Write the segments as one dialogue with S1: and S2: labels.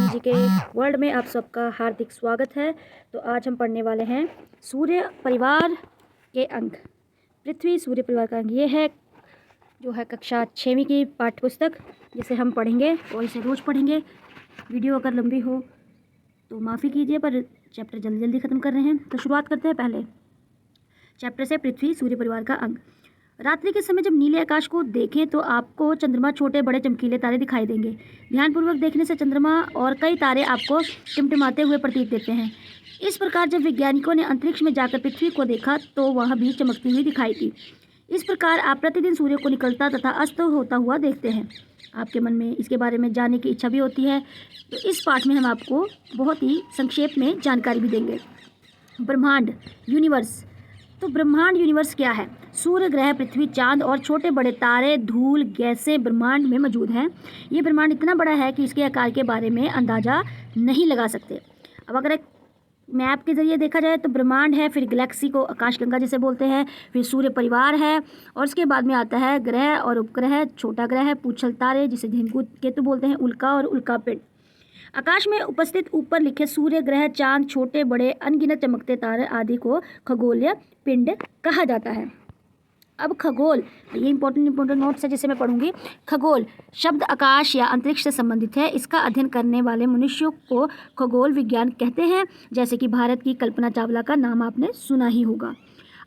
S1: जी के वर्ल्ड में आप सबका हार्दिक स्वागत है। तो आज हम पढ़ने वाले हैं सूर्य परिवार के अंग। पृथ्वी सूर्य परिवार का अंग ये है जो है कक्षा 6वीं की पाठ्य पुस्तक, जिसे हम पढ़ेंगे और इसे रोज़ पढ़ेंगे। वीडियो अगर लंबी हो तो माफ़ी कीजिए, पर चैप्टर जल्दी जल्दी ख़त्म कर रहे हैं। तो शुरुआत करते हैं पहले चैप्टर से, पृथ्वी सूर्य परिवार का अंग। रात्रि के समय जब नीले आकाश को देखें तो आपको चंद्रमा, छोटे बड़े चमकीले तारे दिखाई देंगे। ध्यानपूर्वक देखने से चंद्रमा और कई तारे आपको टिमटिमाते हुए प्रतीत देते हैं। इस प्रकार जब वैज्ञानिकों ने अंतरिक्ष में जाकर पृथ्वी को देखा तो वह भी चमकती हुई दिखाई दी। इस प्रकार आप प्रतिदिन सूर्य को निकलता तथा अस्त होता हुआ देखते हैं। आपके मन में इसके बारे में जानने की इच्छा भी होती है, तो इस पाठ में हम आपको बहुत ही संक्षेप में जानकारी भी देंगे। ब्रह्मांड, यूनिवर्स। तो ब्रह्मांड यूनिवर्स क्या है? सूर्य, ग्रह, पृथ्वी, चांद और छोटे बड़े तारे, धूल, गैसें ब्रह्मांड में मौजूद हैं। ये ब्रह्मांड इतना बड़ा है कि इसके आकार के बारे में अंदाज़ा नहीं लगा सकते। अब अगर एक मैप के ज़रिए देखा जाए तो ब्रह्मांड है, फिर गैलेक्सी को आकाशगंगा जिसे बोलते हैं, फिर सूर्य परिवार है, और उसके बाद में आता है ग्रह और उपग्रह, छोटा ग्रह, पूछल तारे जिसे धूमकेतु केतु बोलते हैं, उल्का और उल्का पिंड। आकाश में उपस्थित ऊपर लिखे सूर्य, ग्रह, चांद, छोटे बड़े अनगिनत चमकते तारे आदि को खगोलीय पिंड कहा जाता है। अब खगोल, ये इंपॉर्टेंट नोट्स है जिसे मैं पढ़ूंगी। खगोल शब्द आकाश या अंतरिक्ष से संबंधित है। इसका अध्ययन करने वाले मनुष्यों को खगोल विज्ञान कहते हैं। जैसे कि भारत की कल्पना चावला का नाम आपने सुना ही होगा।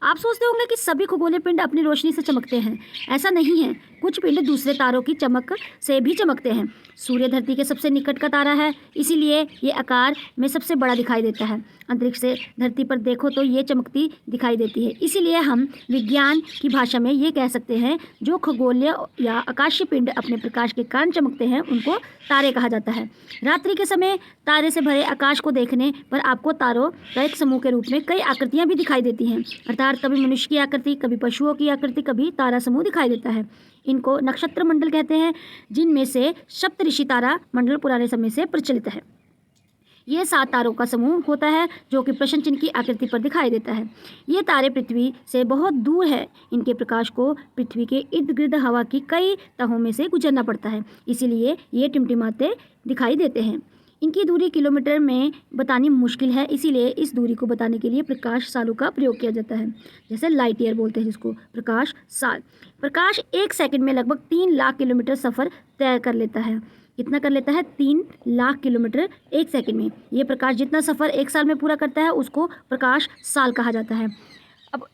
S1: आप सोचते होंगे कि सभी खगोलीय पिंड अपनी रोशनी से चमकते हैं। ऐसा नहीं है, कुछ पिंड दूसरे तारों की चमक से भी चमकते हैं। सूर्य धरती के सबसे निकट का तारा है, इसीलिए ये आकार में सबसे बड़ा दिखाई देता है। अंतरिक्ष से धरती पर देखो तो ये चमकती दिखाई देती है। इसीलिए हम विज्ञान की भाषा में ये कह सकते हैं, जो खगोलीय या आकाशीय पिंड अपने प्रकाश के कारण चमकते हैं उनको तारे कहा जाता है। रात्रि के समय तारे से भरे आकाश को देखने पर आपको तारों का एक समूह के रूप में कई आकृतियाँ भी दिखाई देती हैं। अर्थात कभी मनुष्य की आकृति, कभी पशुओं की आकृति, कभी तारा समूह दिखाई देता है। इनको नक्षत्र मंडल कहते हैं, जिनमें से सप्तऋषि तारा मंडल पुराने समय से प्रचलित है। ये 7 तारों का समूह होता है जो कि प्रश्न चिन्ह की आकृति पर दिखाई देता है। ये तारे पृथ्वी से बहुत दूर है। इनके प्रकाश को पृथ्वी के इर्द गिर्द हवा की कई तहों में से गुजरना पड़ता है, इसीलिए ये टिमटिमाते दिखाई देते हैं। इनकी दूरी किलोमीटर में बतानी मुश्किल है, इसीलिए इस दूरी को बताने के लिए प्रकाश सालों का प्रयोग किया जाता है, जैसे लाइट ईयर बोलते हैं जिसको, प्रकाश साल। प्रकाश 1 सेकंड में लगभग 3 लाख किलोमीटर सफ़र तय कर लेता है। कितना कर लेता है? 3 लाख किलोमीटर 1 सेकंड में। ये प्रकाश जितना सफ़र 1 साल में पूरा करता है उसको प्रकाश साल कहा जाता है। अब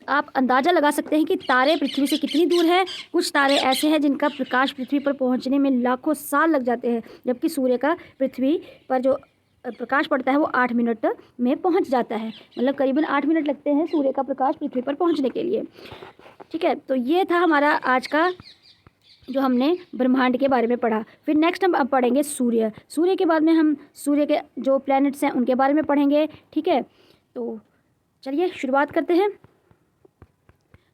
S1: आप अंदाज़ा लगा सकते हैं कि तारे पृथ्वी से कितनी दूर है। कुछ तारे ऐसे हैं जिनका प्रकाश पृथ्वी पर पहुंचने में लाखों साल लग जाते हैं, जबकि सूर्य का पृथ्वी पर जो प्रकाश पड़ता है वो 8 मिनट में पहुंच जाता है। मतलब करीबन 8 मिनट लगते हैं सूर्य का प्रकाश पृथ्वी पर पहुंचने के लिए। ठीक है, तो ये था हमारा आज का जो हमने ब्रह्मांड के बारे में पढ़ा। फिर नेक्स्ट हम अब पढ़ेंगे सूर्य। सूर्य के बाद में हम सूर्य के जो प्लैनेट्स हैं उनके बारे में पढ़ेंगे। ठीक है, तो चलिए शुरुआत करते हैं।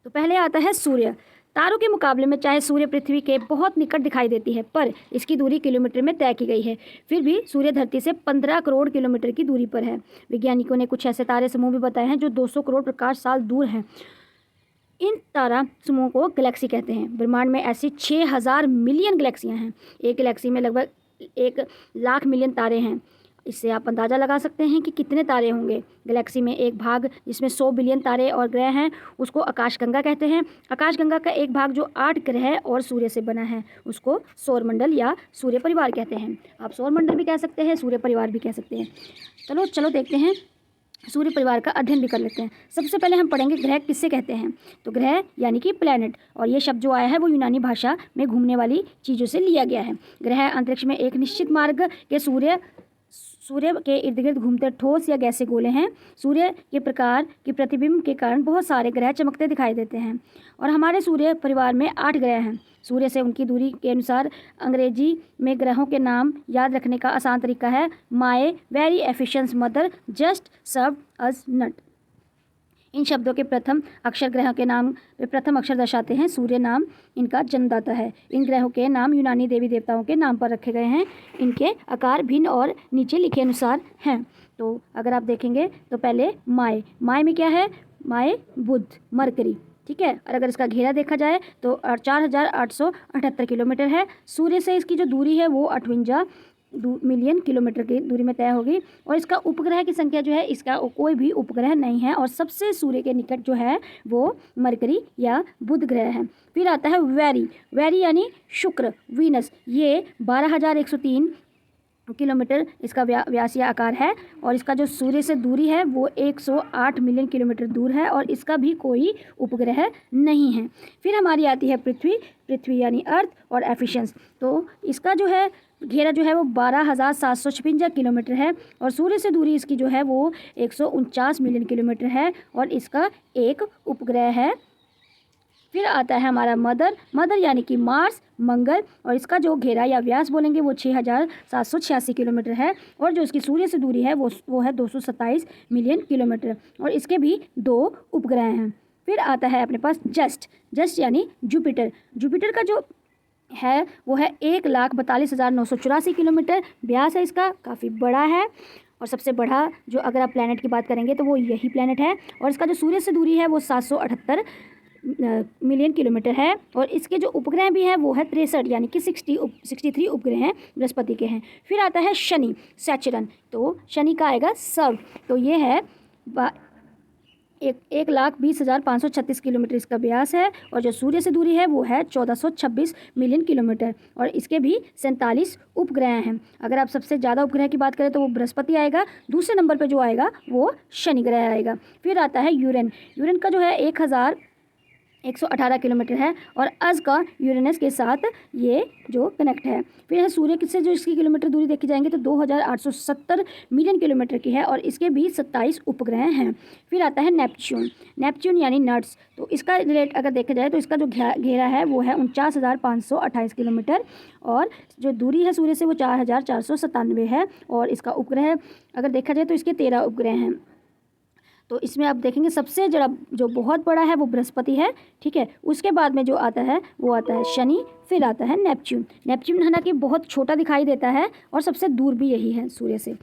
S1: तो पहले आता है सूर्य। तारों के मुकाबले में चाहे सूर्य पृथ्वी के बहुत निकट दिखाई देती है, पर इसकी दूरी किलोमीटर में तय की गई है। फिर भी सूर्य धरती से 15 करोड़ किलोमीटर की दूरी पर है। वैज्ञानिकों ने कुछ ऐसे तारे समूह भी बताए हैं जो 200 करोड़ प्रकाश साल दूर हैं। इन तारा समूह को गैलेक्सी कहते हैं। ब्रह्मांड में ऐसी 6000 मिलियन गैलेक्सियाँ हैं। एक गैलेक्सी में लगभग 1 लाख मिलियन तारे हैं। इससे आप अंदाज़ा लगा सकते हैं कि कितने तारे होंगे। गैलेक्सी में एक भाग जिसमें 100 बिलियन तारे और ग्रह हैं उसको आकाशगंगा कहते हैं। आकाशगंगा का एक भाग जो 8 ग्रह और सूर्य से बना है उसको सौरमंडल या सूर्य परिवार कहते हैं। आप सौरमंडल भी कह सकते हैं, सूर्य परिवार भी कह सकते हैं। चलो देखते हैं, सूर्य परिवार का अध्ययन भी कर लेते हैं। सबसे पहले हम पढ़ेंगे ग्रह किससे कहते हैं। तो ग्रह यानी कि प्लैनेट, और ये शब्द जो आया है वो यूनानी भाषा में घूमने वाली चीज़ों से लिया गया है। ग्रह अंतरिक्ष में एक निश्चित मार्ग के सूर्य के इर्द गिर्द घूमते ठोस या गैसीय गोले हैं। सूर्य के प्रकार के प्रतिबिंब के कारण बहुत सारे ग्रह चमकते दिखाई देते हैं, और हमारे सूर्य परिवार में 8 ग्रह हैं। सूर्य से उनकी दूरी के अनुसार अंग्रेजी में ग्रहों के नाम याद रखने का आसान तरीका है my very efficient mother just serve us nut. इन शब्दों के प्रथम अक्षर ग्रह के नाम पे प्रथम अक्षर दर्शाते हैं। सूर्य नाम इनका जन्मदाता है। इन ग्रहों के नाम यूनानी देवी देवताओं के नाम पर रखे गए हैं। इनके आकार भिन्न और नीचे लिखे अनुसार हैं। तो अगर आप देखेंगे तो पहले माय में क्या है? माय बुध, मरकरी। ठीक है, और अगर इसका घेरा देखा जाए तो 4878 किलोमीटर है। सूर्य से इसकी जो दूरी है वो 58 मिलियन किलोमीटर की दूरी में तय होगी। और इसका उपग्रह की संख्या जो है, इसका कोई भी उपग्रह नहीं है। और सबसे सूर्य के निकट जो है वो मरकरी या बुध ग्रह है। फिर आता है वेरी यानी शुक्र, वीनस। ये 12,103 किलोमीटर इसका व्यास या आकार है। और इसका जो सूर्य से दूरी है वो 108 मिलियन किलोमीटर दूर है। और इसका भी कोई उपग्रह नहीं है। फिर हमारी आती है पृथ्वी यानी अर्थ और एफिशिएंस। तो इसका जो है घेरा जो है वो 12,756 किलोमीटर है। और सूर्य से दूरी इसकी जो है वो 149 मिलियन किलोमीटर है। और इसका एक उपग्रह है। फिर आता है हमारा मदर यानी कि मार्स, मंगल। और इसका जो घेरा या व्यास बोलेंगे वो 6,786 किलोमीटर है। और जो इसकी सूर्य से दूरी है वो है 227 मिलियन किलोमीटर। और इसके भी 2 उपग्रह हैं। फिर आता है अपने पास जस्ट यानी जुपिटर का जो है वो है 1,42,984 किलोमीटर व्यास है इसका, काफ़ी बड़ा है। और सबसे बड़ा जो अगर आप प्लैनेट की बात करेंगे तो वो यही प्लैनेट है। और इसका जो सूर्य से दूरी है वो 778 मिलियन किलोमीटर है। और इसके जो उपग्रह भी हैं वो है 63 यानी कि 63 उपग्रह हैं, बृहस्पति के हैं। फिर आता है शनि, सैचरन। तो शनि का आएगा सब। तो ये है 1,20,536 किलोमीटर इसका व्यास है। और जो सूर्य से दूरी है वो है 1426 मिलियन किलोमीटर। और इसके भी 47 उपग्रह हैं। अगर आप सबसे ज़्यादा उपग्रह की बात करें तो वो बृहस्पति आएगा। दूसरे नंबर पर जो आएगा वो शनि ग्रह आएगा। फिर आता है यूरेन का जो है 1,118 किलोमीटर है। और अज का यूरेनस के साथ ये जो कनेक्ट है। फिर है सूर्य से जो इसकी किलोमीटर दूरी देखी जाएंगे तो 2,870 मिलियन किलोमीटर की है। और इसके भी 27 उपग्रह हैं। फिर आता है नेपच्यून यानी नट्स। तो इसका रिलेट अगर देखा जाए तो इसका जो घेरा है वो है 49,528 किलोमीटर। और जो दूरी है सूर्य से वो 4,497 है। और इसका उपग्रह अगर देखा जाए तो इसके 13 उपग्रह हैं। तो इसमें आप देखेंगे सबसे जो बहुत बड़ा है वो बृहस्पति है, ठीक है। उसके बाद में जो आता है वो आता है शनि। फिर आता है नेपच्यून हालांकि बहुत छोटा दिखाई देता है और सबसे दूर भी यही है सूर्य से।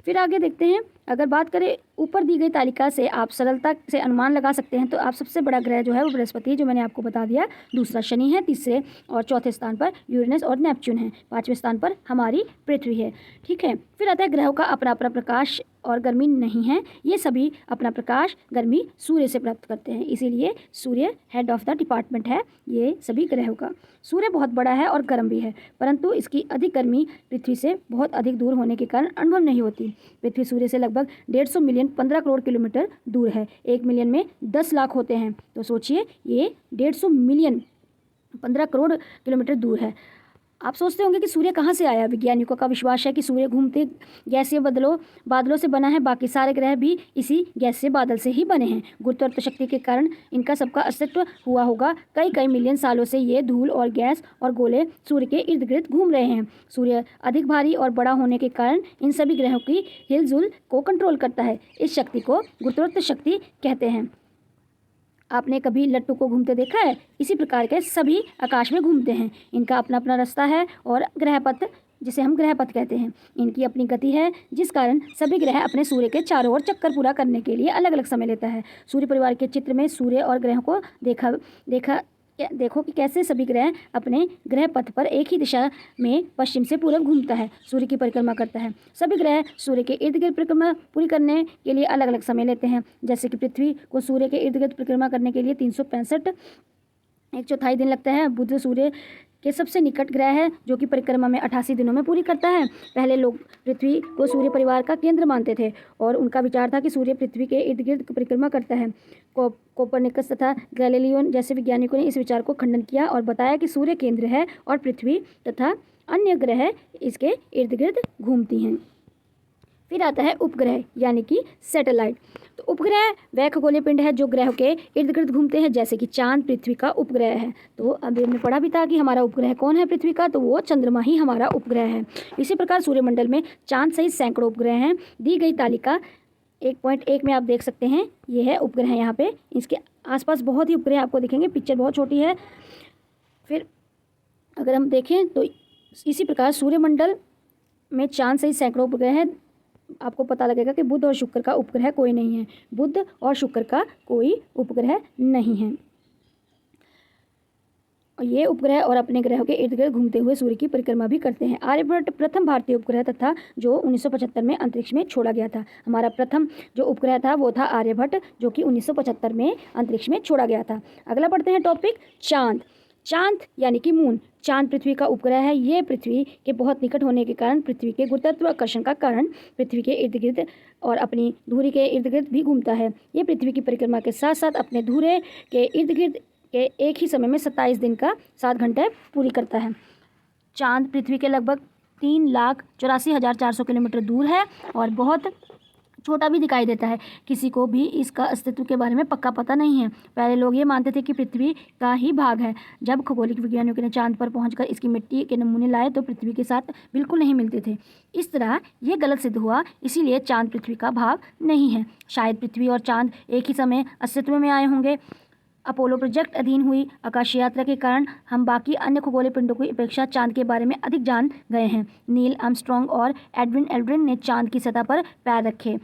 S1: फिर आगे देखते हैं, अगर बात करें ऊपर दी गई तालिका से आप सरलता से अनुमान लगा सकते हैं। तो आप सबसे बड़ा ग्रह जो है वो बृहस्पति है, जो मैंने आपको बता दिया। दूसरा शनि है, तीसरे और चौथे स्थान पर यूरेनस और नेपच्यून है, पाँचवें स्थान पर हमारी पृथ्वी है, ठीक है। फिर आता है ग्रहों का अपना अपना प्रकाश और गर्मी नहीं है। ये सभी अपना प्रकाश गर्मी सूर्य से प्राप्त करते हैं, इसीलिए सूर्य हेड ऑफ द डिपार्टमेंट है ये सभी ग्रहों का। सूर्य बहुत बड़ा है और गर्म भी है, परंतु इसकी अधिक गर्मी पृथ्वी से बहुत अधिक दूर होने के कारण अनुभव नहीं होती। पृथ्वी सूर्य से लगभग 150 मिलियन 15 करोड़ किलोमीटर दूर है। 1 मिलियन में 10 लाख होते हैं। तो सोचिए ये 150 मिलियन 15 करोड़ किलोमीटर दूर है। आप सोचते होंगे कि सूर्य कहाँ से आया। वैज्ञानिकों का विश्वास है कि सूर्य घूमते गैसीय बादलों से बना है। बाकी सारे ग्रह भी इसी गैसीय बादल से ही बने हैं। गुरुत्वाकर्षण शक्ति के कारण इनका सबका अस्तित्व हुआ होगा। कई मिलियन सालों से ये धूल और गैस और गोले सूर्य के इर्द गिर्द घूम रहे हैं। सूर्य अधिक भारी और बड़ा होने के कारण इन सभी ग्रहों की हिलजुल को कंट्रोल करता है। इस शक्ति को गुरुत्वाकर्षण शक्ति कहते हैं। आपने कभी लट्टू को घूमते देखा है? इसी प्रकार के सभी आकाश में घूमते हैं। इनका अपना अपना रास्ता है और ग्रहपथ, जिसे हम ग्रहपथ कहते हैं, इनकी अपनी गति है, जिस कारण सभी ग्रह अपने सूर्य के चारों ओर चक्कर पूरा करने के लिए अलग अलग समय लेता है। सूर्य परिवार के चित्र में सूर्य और ग्रहों को देखो कि कैसे सभी ग्रह अपने ग्रह पथ पर एक ही दिशा में पश्चिम से पूरब घूमता है, सूर्य की परिक्रमा करता है। सभी ग्रह सूर्य के इर्द गिर्द परिक्रमा पूरी करने के लिए अलग अलग समय लेते हैं। जैसे कि पृथ्वी को सूर्य के इर्द गिर्द परिक्रमा करने के लिए 365 1/4 दिन लगता है। बुध सूर्य के सबसे निकट ग्रह है, जो कि परिक्रमा में 88 दिनों में पूरी करता है। पहले लोग पृथ्वी को सूर्य परिवार का केंद्र मानते थे और उनका विचार था कि सूर्य पृथ्वी के इर्द गिर्द परिक्रमा करता है। कोपरनिकस तथा गैलीलियो जैसे वैज्ञानिकों ने इस विचार को खंडन किया और बताया कि सूर्य केंद्र है और पृथ्वी तथा अन्य ग्रह इसके इर्द गिर्द घूमती हैं। फिर आता है उपग्रह यानी कि सैटेलाइट। तो उपग्रह वह खगोलीय पिंड है जो ग्रहों के इर्द गिर्द घूमते हैं, जैसे कि चांद पृथ्वी का उपग्रह है। तो अभी हमने पढ़ा भी था कि हमारा उपग्रह कौन है पृथ्वी का, तो वो चंद्रमा ही हमारा उपग्रह है। इसी प्रकार सूर्यमंडल में चांद सहित सैकड़ों उपग्रह हैं। दी गई तालिका 1.1 में आप देख सकते हैं, ये है उपग्रह यहाँ पे। इसके आसपास बहुत ही उपग्रह आपको दिखेंगे, पिक्चर बहुत छोटी है। फिर अगर हम देखें तो इसी प्रकार सूर्यमंडल में चांद सहित सैकड़ों उपग्रह हैं। आपको पता लगेगा कि बुध और शुक्र का उपग्रह कोई नहीं है। बुध और शुक्र का कोई उपग्रह नहीं है। और ये उपग्रह और अपने ग्रहों के इर्द गिर्द घूमते हुए सूर्य की परिक्रमा भी करते हैं। आर्यभट्ट प्रथम भारतीय उपग्रह तथा जो 1975 में अंतरिक्ष में छोड़ा गया था। हमारा प्रथम जो उपग्रह था वो था आर्यभट्ट, जो कि 1975 में अंतरिक्ष में छोड़ा गया था। अगला पढ़ते हैं टॉपिक चांद। चांद यानी कि मून। चांद पृथ्वी का उपग्रह है। ये पृथ्वी के बहुत निकट होने के कारण पृथ्वी के गुरुत्वाकर्षण का कारण पृथ्वी के इर्द गिर्द और अपनी धुरी के इर्द गिर्द भी घूमता है। ये पृथ्वी की परिक्रमा के साथ साथ अपने धुरे के इर्द गिर्द के एक ही समय में 27 दिन का 7 घंटे पूरी करता है। चांद पृथ्वी के लगभग 3,84,400 किलोमीटर दूर है और बहुत छोटा भी दिखाई देता है। किसी को भी इसका अस्तित्व के बारे में पक्का पता नहीं है। पहले लोग ये मानते थे कि पृथ्वी का ही भाग है। जब खगोलिक वैज्ञानिकों ने चांद पर पहुंचकर इसकी मिट्टी के नमूने लाए तो पृथ्वी के साथ बिल्कुल नहीं मिलते थे। इस तरह ये गलत सिद्ध हुआ, इसीलिए चांद पृथ्वी का भाग नहीं है। शायद पृथ्वी और चांद एक ही समय अस्तित्व में आए होंगे। अपोलो प्रोजेक्ट अधीन हुई आकाशीय यात्रा के कारण हम बाकी अन्य खगोलीय पिंडों की अपेक्षा चांद के बारे में अधिक जान गए हैं। नील आर्मस्ट्रॉन्ग और एडविन एल्ड्रिन ने चांद की सतह पर पैर रखे।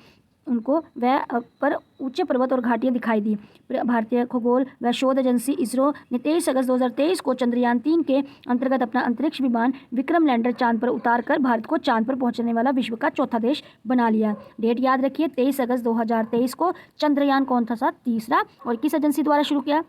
S1: उनको वह पर ऊंचे पर्वत और घाटियां दिखाई दी। भारतीय खगोल व शोध एजेंसी इसरो ने 23 अगस्त 2023 को चंद्रयान 3 के अंतर्गत अपना अंतरिक्ष विमान विक्रम लैंडर चांद पर उतार कर भारत को चांद पर पहुंचने वाला विश्व का चौथा देश बना लिया। डेट याद रखिए, 23 अगस्त 2023 को चंद्रयान कौन था? तीसरा। और किस एजेंसी द्वारा शुरू किया?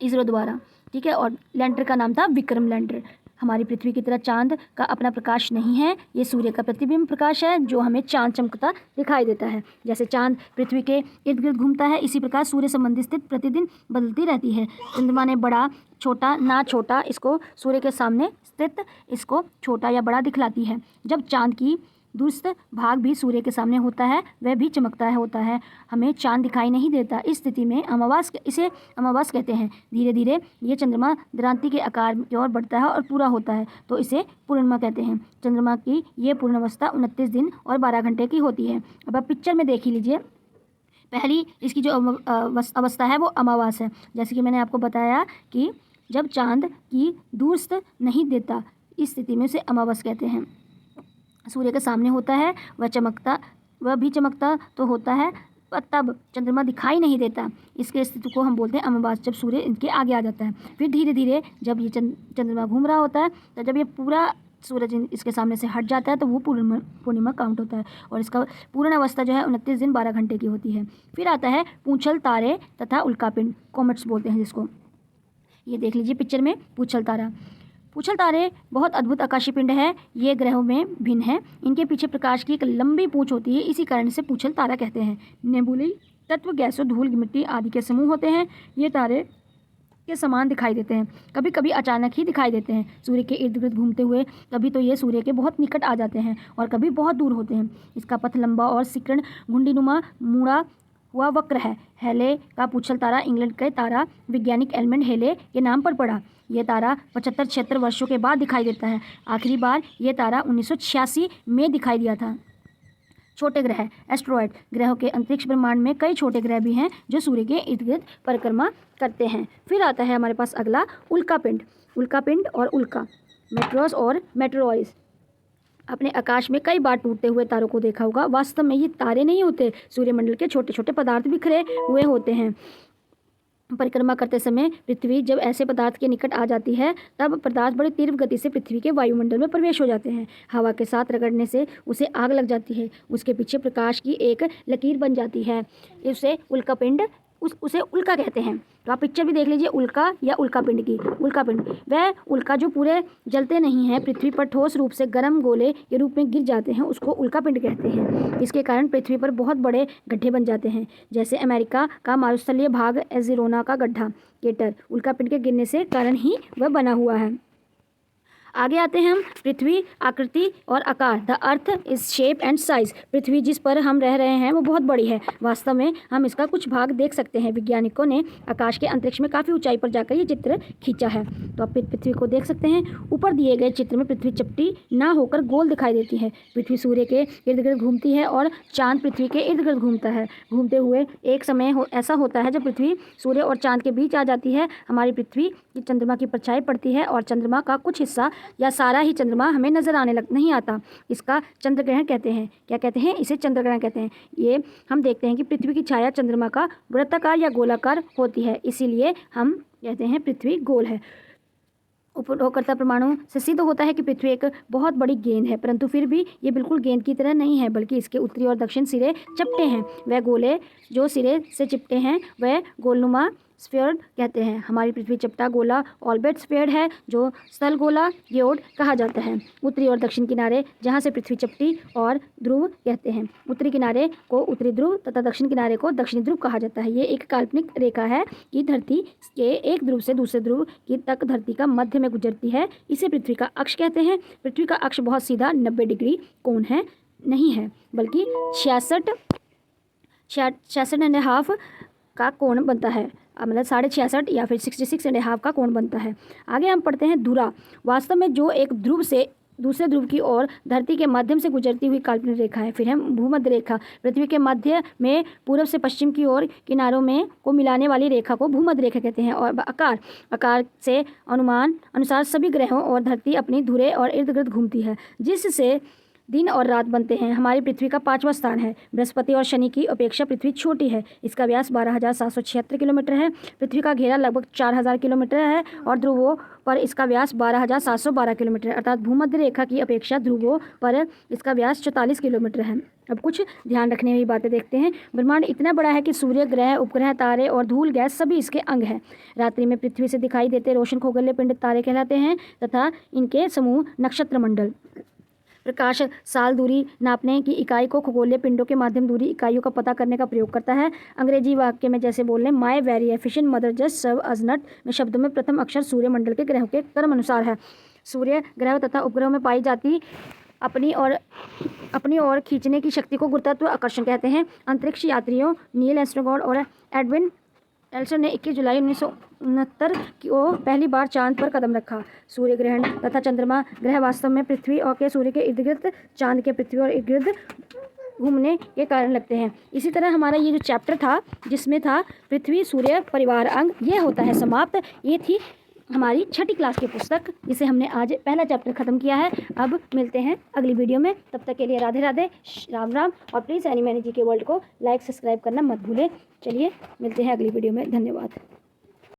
S1: इसरो द्वारा। ठीक है। और लैंडर का नाम था विक्रम लैंडर। हमारी पृथ्वी की तरह चांद का अपना प्रकाश नहीं है। ये सूर्य का प्रतिबिंब प्रकाश है जो हमें चांद चमकता दिखाई देता है। जैसे चांद पृथ्वी के इर्द गिर्द घूमता है, इसी प्रकार सूर्य संबंधी स्थिति प्रतिदिन बदलती रहती है। चंद्रमा ने बड़ा छोटा ना छोटा इसको सूर्य के सामने स्थित इसको छोटा या बड़ा दिखलाती है। जब चांद की दूरस्थ भाग भी सूर्य के सामने होता है वह भी चमकता होता है, हमें चांद दिखाई नहीं देता। इस स्थिति में इसे अमावास कहते हैं। धीरे धीरे ये चंद्रमा द्रांति के आकार की ओर बढ़ता है और पूरा होता है तो इसे पूर्णिमा कहते हैं। चंद्रमा की ये पूर्णावस्था 29 दिन और 12 घंटे की होती है। अब आप पिक्चर में देख ही लीजिए। पहली इसकी जो अवस्था है वो अमावास है। जैसे कि मैंने आपको बताया कि जब चांद की दूरस्थ नहीं देता, इस स्थिति में उसे अमावस कहते हैं। सूर्य के सामने होता है वह भी चमकता तो होता है, पर तब चंद्रमा दिखाई नहीं देता। इसके स्थिति को हम बोलते हैं अमावास, जब सूर्य इनके आगे आ जाता है। फिर धीरे धीरे जब ये चंद्रमा घूम रहा होता है तो जब ये पूरा सूरज इसके सामने से हट जाता है तो वो पूर्णिमा काउंट होता है और इसका पूर्ण अवस्था जो है 29 दिन 12 घंटे की होती है। फिर आता है पूंछल तारे तथा उल्कापिंड, कॉमेट्स बोलते हैं जिसको। ये देख लीजिए पिक्चर में पूंछल तारा। पूंछल तारे बहुत अद्भुत आकाशीय पिंड है। ये ग्रहों में भिन्न है। इनके पीछे प्रकाश की एक लंबी पूंछ होती है, इसी कारण से पूंछल तारा कहते हैं। नेबुलाई तत्व, गैसों, धूल, मिट्टी आदि के समूह होते हैं। ये तारे के समान दिखाई देते हैं, कभी कभी अचानक ही दिखाई देते हैं सूर्य के इर्द गिर्द घूमते हुए। कभी तो ये सूर्य के बहुत निकट आ जाते हैं और कभी बहुत दूर होते हैं। इसका पथ लंबा और सिकुड़ घुंडीनुमा मुड़ा हुआ वक्र है। हेले का पूंछल तारा इंग्लैंड के तारा वैज्ञानिक एडमंड हेले के नाम पर पड़ा। यह तारा 75-76 वर्षों के बाद दिखाई देता है। आखिरी बार यह तारा 1986 में दिखाई दिया था। छोटे ग्रह, एस्ट्रॉयड। ग्रहों के अंतरिक्ष ब्रह्मांड में कई छोटे ग्रह भी हैं जो सूर्य के इर्द गिर्द परिक्रमा करते हैं। फिर आता है हमारे पास अगला उल्कापिंड। उल्कापिंड और उल्का, मेट्रोस और मेट्रोइड्स। अपने आकाश में कई बार टूटते हुए तारों को देखा होगा। वास्तव में ये तारे नहीं होते, सूर्यमंडल के छोटे छोटे पदार्थ बिखरे हुए होते हैं। परिक्रमा करते समय पृथ्वी जब ऐसे पदार्थ के निकट आ जाती है तब पदार्थ बड़ी तीव्र गति से पृथ्वी के वायुमंडल में प्रवेश हो जाते हैं। हवा के साथ रगड़ने से उसे आग लग जाती है। उसके पीछे प्रकाश की एक लकीर बन जाती है। उसे उल्कापिंड उसे उल्का कहते हैं। तो आप पिक्चर भी देख लीजिए, उल्का या उल्कापिंड की। उल्कापिंड वह उल्का जो पूरे जलते नहीं हैं, पृथ्वी पर ठोस रूप से गर्म गोले के रूप में गिर जाते हैं, उसको उल्कापिंड कहते हैं। इसके कारण पृथ्वी पर बहुत बड़े गड्ढे बन जाते हैं, जैसे अमेरिका का मारुस्थलीय भाग एरिज़ोना का गड्ढा क्रेटर उल्कापिंड के गिरने से कारण ही वह बना हुआ है। आगे आते हैं हम पृथ्वी, आकृति और आकार। The earth is shape and size. पृथ्वी जिस पर हम रह रहे हैं वो बहुत बड़ी है। वास्तव में हम इसका कुछ भाग देख सकते हैं। वैज्ञानिकों ने आकाश के अंतरिक्ष में काफ़ी ऊंचाई पर जाकर ये चित्र खींचा है। तो आप पृथ्वी को देख सकते हैं। ऊपर दिए गए चित्र में पृथ्वी चपटी ना होकर गोल दिखाई देती है। पृथ्वी सूर्य के इर्द गिर्द घूमती है और चांद पृथ्वी के इर्द गिर्द घूमता है। घूमते हुए एक समय ऐसा होता है जब पृथ्वी सूर्य और चांद के बीच आ जाती है। हमारी पृथ्वी की चंद्रमा की परछाई पड़ती है और चंद्रमा का कुछ हिस्सा या सारा ही चंद्रमा हमें नजर आने नहीं आता। इसका चंद्र ग्रहण कहते हैं। क्या कहते हैं? इसे चंद्र ग्रहण कहते हैं। ये हम देखते हैं कि पृथ्वी की छाया चंद्रमा का वृत्ताकार या गोलाकार होती है, इसीलिए हम कहते हैं पृथ्वी गोल है। उपयोगकर्ता परमाणु से सिद्ध होता है कि पृथ्वी एक बहुत बड़ी गेंद है, परंतु फिर भी ये बिल्कुल गेंद की तरह नहीं है, बल्कि इसके उत्तरी और दक्षिण सिरे चपटे हैं। वह गोले जो सिरे से चिपटे हैं वह गोलनुमा स्फीयर कहते हैं। हमारी पृथ्वी चपटा गोला ऑर्बिट स्फीयर है, जो स्थल गोला गेओड कहा जाता है। उत्तरी और दक्षिण किनारे जहाँ से पृथ्वी चपटी और ध्रुव कहते हैं। उत्तरी किनारे को उत्तरी ध्रुव तथा दक्षिण किनारे को दक्षिणी ध्रुव कहा जाता है। ये एक काल्पनिक रेखा है कि धरती के एक ध्रुव से दूसरे ध्रुव की तक धरती का मध्य में गुजरती है। इसे पृथ्वी का अक्ष कहते हैं। पृथ्वी का अक्ष बहुत सीधा 90 डिग्री कोण है नहीं है, बल्कि 66.5 का कोण बनता है, मतलब 66.5 या फिर 66.5 का कोण बनता है। आगे हम पढ़ते हैं धुरा, वास्तव में जो एक ध्रुव से दूसरे ध्रुव की ओर धरती के माध्यम से गुजरती हुई काल्पनिक रेखा है। फिर हम भूमध्य रेखा, पृथ्वी के मध्य में पूर्व से पश्चिम की ओर किनारों में को मिलाने वाली रेखा को भूमध्य रेखा कहते हैं। और आकार से अनुसार सभी ग्रहों और धरती अपनी धुरे और इर्द गिर्द घूमती है, जिससे दिन और रात बनते हैं। हमारी पृथ्वी का 5वां स्थान है। बृहस्पति और शनि की अपेक्षा पृथ्वी छोटी है। इसका व्यास 12,776 किलोमीटर है। पृथ्वी का घेरा लगभग 4,000 किलोमीटर है और ध्रुवों पर इसका व्यास 12,712 किलोमीटर है, अर्थात भूमध्य रेखा की अपेक्षा ध्रुवों पर इसका व्यास 44 किलोमीटर है। अब कुछ ध्यान रखने वाली बातें देखते हैं। ब्रह्मांड इतना बड़ा है कि सूर्य, ग्रह, उपग्रह, तारे और धूल गैस सभी इसके अंग हैं। रात्रि में पृथ्वी से दिखाई देते रोशन खगोलीय पिंड तारे कहलाते हैं तथा इनके समूह नक्षत्र मंडल। प्रकाश साल दूरी नापने की इकाई को खगोलीय पिंडों के माध्यम दूरी इकाइयों का पता करने का प्रयोग करता है। अंग्रेजी वाक्य में जैसे बोल लें, my very efficient mother just serve us nut में शब्दों में प्रथम अक्षर सूर्यमंडल के ग्रहों के क्रम अनुसार है। सूर्य ग्रह तथा उपग्रहों में पाई जाती अपनी ओर खींचने की शक्ति को गुरुत्व आकर्षण कहते हैं। अंतरिक्ष यात्रियों नील आर्मस्ट्रांग और एडविन एल्सन ने 21 जुलाई 1969 को पहली बार चांद पर कदम रखा। सूर्य ग्रहण तथा चंद्रमा ग्रह वास्तव में पृथ्वी और के सूर्य के इर्द गिर्द चांद के पृथ्वी और इर्द गिर्द घूमने के कारण लगते हैं। इसी तरह हमारा ये जो चैप्टर था, जिसमें था पृथ्वी सूर्य परिवार अंग, ये होता है समाप्त। ये थी हमारी 6ठी क्लास की पुस्तक, जिसे हमने आज पहला चैप्टर ख़त्म किया है। अब मिलते हैं अगली वीडियो में, तब तक के लिए राधे राधे, राम राम। और प्लीज़ एनी मैनी जी के वर्ल्ड को लाइक सब्सक्राइब करना मत भूलें। चलिए मिलते हैं अगली वीडियो में, धन्यवाद।